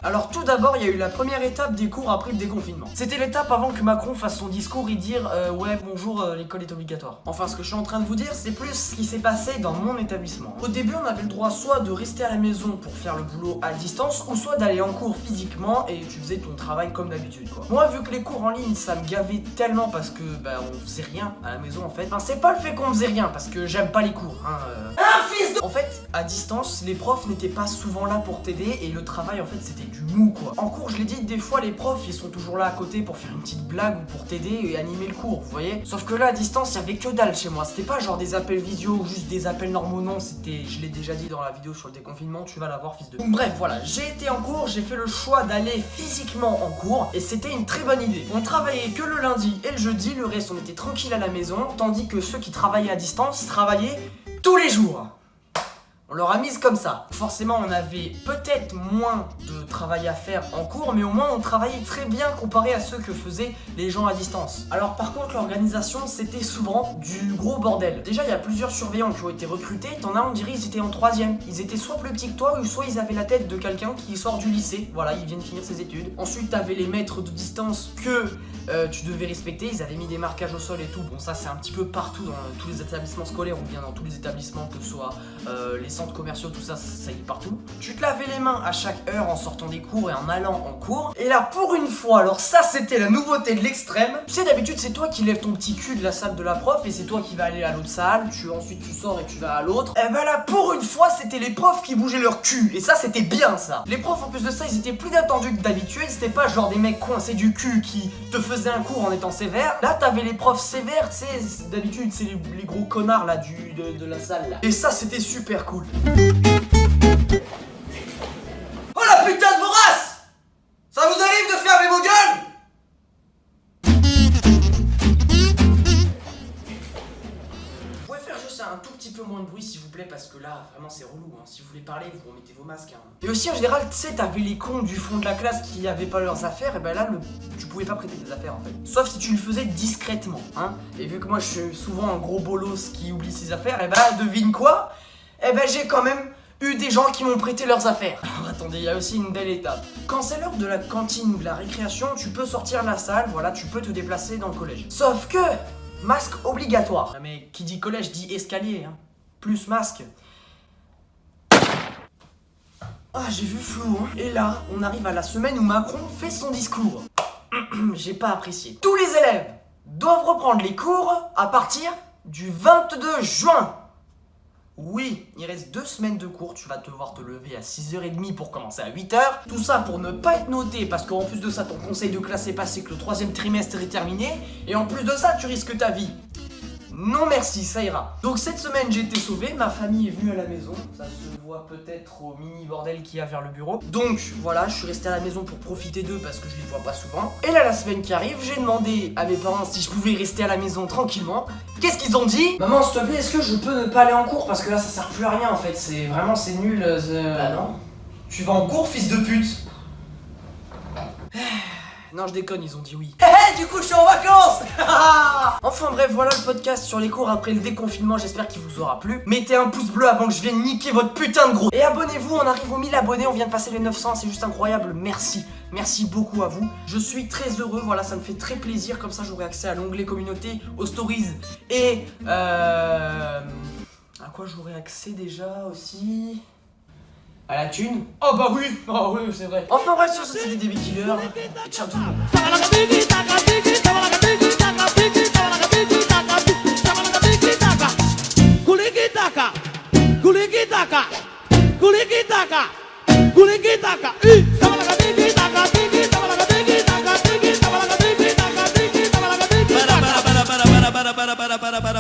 Alors tout d'abord, il y a eu la première étape des cours après le déconfinement. C'était l'étape avant que Macron fasse son discours et dire ouais bonjour, l'école est obligatoire. Enfin, ce que je suis en train de vous dire, c'est plus ce qui s'est passé dans mon établissement. Au début, on avait le droit soit de rester à la maison pour faire le boulot à distance, ou soit d'aller en cours physiquement et tu faisais ton travail comme d'habitude quoi. Moi, vu que les cours en ligne, ça me gavait tellement parce que on faisait rien à la maison en fait. Enfin, c'est pas le fait qu'on faisait rien parce que j'aime pas les cours hein. Fils de... En fait, à distance, les profs n'étaient pas souvent là pour t'aider et le travail en fait c'était du mou quoi. En cours, je l'ai dit, des fois les profs ils sont toujours là à côté pour faire une petite blague ou pour t'aider et animer le cours, vous voyez. Sauf que là à distance, il y avait que dalle chez moi. C'était pas genre des appels vidéo ou juste des appels normaux, non, c'était, je l'ai déjà dit dans la vidéo sur le déconfinement, tu vas la voir fils de... Donc, bref, voilà, j'ai été en cours, j'ai fait le choix d'aller physiquement en cours et c'était une très bonne idée. On travaillait que le lundi et le jeudi, le reste on était tranquille à la maison, tandis que ceux qui travaillaient à distance travaillaient tous les jours. On leur a mise comme ça. Forcément, on avait peut-être moins de travail à faire en cours, mais au moins on travaillait très bien comparé à ceux que faisaient les gens à distance. Alors par contre, l'organisation, c'était souvent du gros bordel. Déjà, il y a plusieurs surveillants qui ont été recrutés. T'en as, on dirait, ils étaient en 3ème. Ils étaient soit plus petits que toi, ou soit ils avaient la tête de quelqu'un qui sort du lycée. Voilà, ils viennent finir ses études. Ensuite, t'avais les maîtres de distance que tu devais respecter. Ils avaient mis des marquages au sol et tout. Bon, ça, c'est un petit peu partout dans tous les établissements scolaires ou bien dans tous les établissements, que ce soit les centres commerciaux, tout ça, ça y est partout. Tu te lavais les mains à chaque heure en sortant des cours et en allant en cours. Et là, pour une fois, alors ça, c'était la nouveauté de l'extrême. Tu sais, d'habitude, c'est toi qui lèves ton petit cul de la salle de la prof et c'est toi qui vas aller à l'autre salle. Ensuite, tu sors et tu vas à l'autre. Et ben là, pour une fois, c'était les profs qui bougeaient leur cul. Et ça, c'était bien, ça. Les profs, en plus de ça, ils étaient plus détendus que d'habitude. C'était pas genre des mecs coincés du cul qui te faisaient un cours en étant sévère. Là, t'avais les profs sévères, tu sais, d'habitude, c'est les gros connards là de la salle là. Et ça, c'était super cool. Oh la putain de vos races! Ça vous arrive de fermer vos gueules? Vous pouvez faire juste un tout petit peu moins de bruit s'il vous plaît, parce que là vraiment c'est relou hein. Si vous voulez parler, vous remettez vos masques hein. Et aussi en général, tu sais, t'avais les cons du fond de la classe qui avaient pas leurs affaires. Et ben là, tu pouvais pas prêter tes affaires en fait. Sauf si tu le faisais discrètement hein. Et vu que moi je suis souvent un gros bolos qui oublie ses affaires, et ben là, devine quoi? Et ben j'ai quand même eu des gens qui m'ont prêté leurs affaires. Alors attendez, il y a aussi une belle étape. Quand c'est l'heure de la cantine ou de la récréation, tu peux sortir de la salle, voilà, tu peux te déplacer dans le collège. Sauf que, masque obligatoire. Ah, mais qui dit collège dit escalier, hein. Plus masque. Ah, j'ai vu flou, hein. Et là, on arrive à la semaine où Macron fait son discours. J'ai pas apprécié. Tous les élèves doivent reprendre les cours à partir du 22 juin. Oui, il reste 2 semaines de cours, tu vas devoir te lever à 6h30 pour commencer à 8h. Tout ça pour ne pas être noté, parce qu'en plus de ça, ton conseil de classe est passé, que le 3e trimestre est terminé. Et en plus de ça, tu risques ta vie. Non merci, ça ira. Donc cette semaine j'ai été sauvé, ma famille est venue à la maison. Ça se voit peut-être au mini bordel qu'il y a vers le bureau. Donc voilà, je suis resté à la maison pour profiter d'eux parce que je les vois pas souvent. Et là la semaine qui arrive, j'ai demandé à mes parents si je pouvais rester à la maison tranquillement. Qu'est-ce qu'ils ont dit? Maman s'il te plaît, est-ce que je peux ne pas aller en cours? Parce que là ça sert plus à rien en fait, c'est vraiment c'est nul. Bah non. Tu vas en cours fils de pute? Non, je déconne, ils ont dit oui. Du coup, je suis en vacances. Enfin bref, voilà le podcast sur les cours après le déconfinement, j'espère qu'il vous aura plu. Mettez un pouce bleu avant que je vienne niquer votre putain de gros. Et abonnez-vous, on arrive aux 1000 abonnés, on vient de passer les 900, c'est juste incroyable, merci. Merci beaucoup à vous. Je suis très heureux, voilà, ça me fait très plaisir. Comme ça, j'aurai accès à l'onglet communauté, aux stories et... À quoi j'aurai accès déjà aussi? À la thune? Oh bah oui, oh oui c'est vrai. Enfin bref, sur ce c'était Baby Killer. Et ciao tout le monde. Para